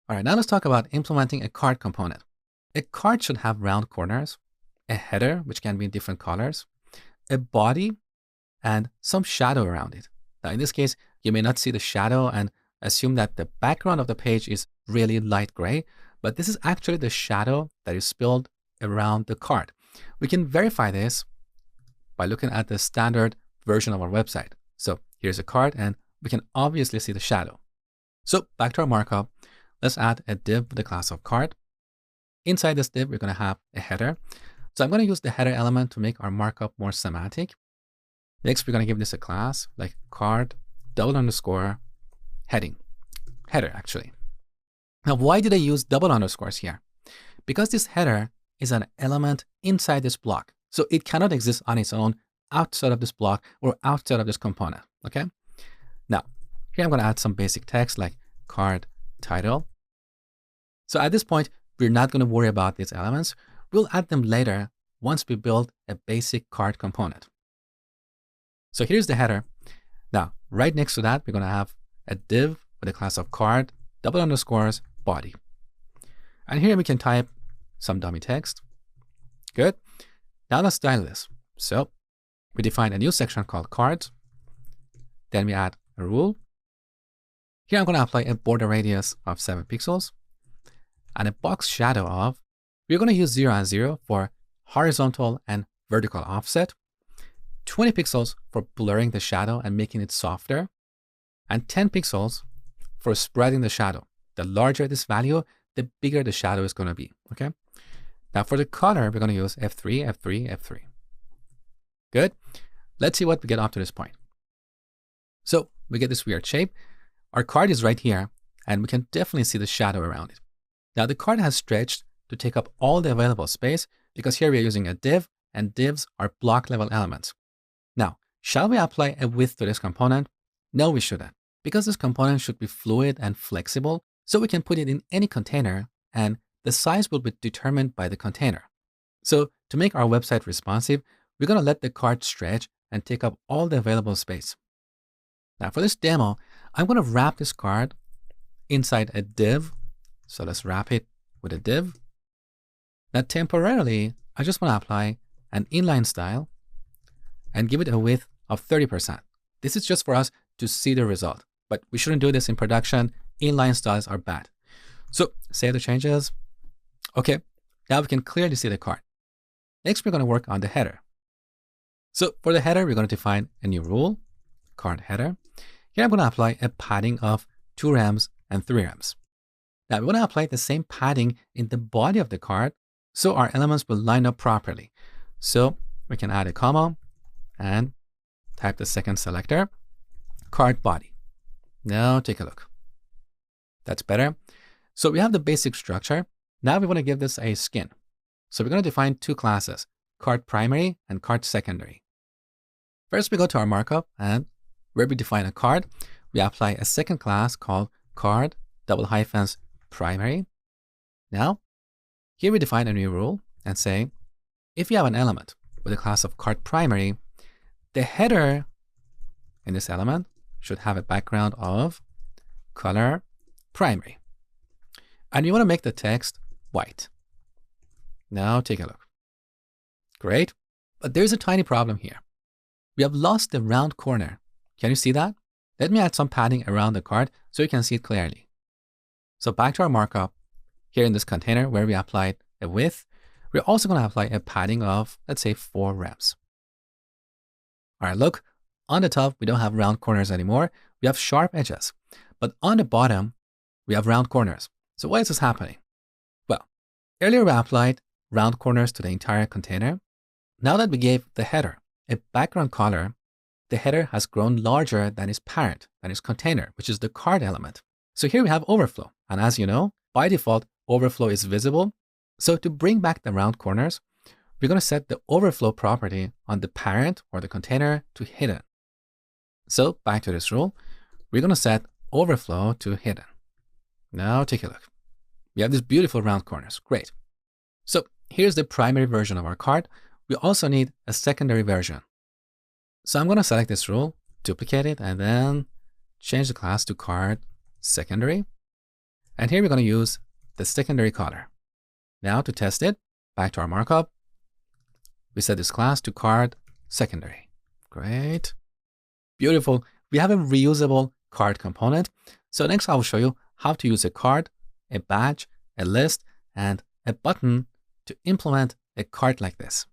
All right, now let's talk about implementing a card component. A card should have round corners, a header, which can be in different colors, a body, and some shadow around it. Now, in this case, you may not see the shadow and assume that the background of the page is really light gray, but this is actually the shadow that is spilled around the card. We can verify this by looking at the standard version of our website. So here's a card, and we can obviously see the shadow. So back to our markup, let's add a div with the class of card. Inside this div, we're going to have a header. So I'm going to use the header element to make our markup more semantic. Next, we're going to give this a class like card _, heading, header actually. Now, why did I use double underscores here? Because this header is an element inside this block. So it cannot exist on its own outside of this block or outside of this component, okay? Now, here I'm going to add some basic text like card title. So at this point, we're not going to worry about these elements. We'll add them later once we build a basic card component. So here's the header. Now, right next to that, we're going to have a div with a class of card _, body. And here we can type some dummy text. Good. Now let's style this. So we define a new section called cards. Then we add a rule. Here I'm going to apply a border radius of 7 pixels and a box shadow of, we're going to use 0 and 0 for horizontal and vertical offset, 20 pixels for blurring the shadow and making it softer, and 10 pixels for spreading the shadow. The larger this value, the bigger the shadow is going to be, okay? Now for the color, we're going to use F3, F3, F3. Good. Let's see what we get up to this point. So we get this weird shape. Our card is right here, and we can definitely see the shadow around it. Now the card has stretched to take up all the available space because here we are using a div, and divs are block level elements. Now, shall we apply a width to this component? No, we shouldn't, because this component should be fluid and flexible, so we can put it in any container, and the size will be determined by the container. So to make our website responsive, we're going to let the card stretch and take up all the available space. Now for this demo, I'm going to wrap this card inside a div. So let's wrap it with a div. Now temporarily, I just want to apply an inline style and give it a width of 30%. This is just for us to see the result, but we shouldn't do this in production. Inline styles are bad. So save the changes. Okay, now we can clearly see the card. Next, we're going to work on the header. So for the header, we're going to define a new rule, card header. Here I'm going to apply a padding of 2 rems and 3 rems. Now we want to apply the same padding in the body of the card so our elements will line up properly. So we can add a comma and type the second selector, card body. Now take a look. That's better. So we have the basic structure. Now we want to give this a skin. So we're going to define 2 classes, card primary and card secondary. First, we go to our markup, and where we define a card, we apply a second class called card _primary. Now, here we define a new rule and say, if you have an element with a class of card primary, the header in this element should have a background of color primary. And you want to make the text white. Now take a look. Great. But there's a tiny problem here. We have lost the round corner. Can you see that? Let me add some padding around the card so you can see it clearly. So back to our markup. Here in this container where we applied a width, we're also going to apply a padding of, let's say, 4 rems. All right, look, on the top, we don't have round corners anymore. We have sharp edges. But on the bottom, we have round corners. So why is this happening? Well, earlier we applied round corners to the entire container. Now that we gave the header a background color, the header has grown larger than its parent, than its container, which is the card element. So here we have overflow. And as you know, by default, overflow is visible. So to bring back the round corners, we're going to set the overflow property on the parent or the container to hidden. So back to this rule, we're going to set overflow to hidden. Now take a look. We have these beautiful round corners. Great. So here's the primary version of our card. We also need a secondary version. So I'm going to select this rule, duplicate it, and then change the class to card secondary. And here we're going to use the secondary color. Now to test it, back to our markup, we set this class to card secondary. Great. Beautiful. We have a reusable card component. So next I will show you how to use a card, a badge, a list, and a button to implement a card like this.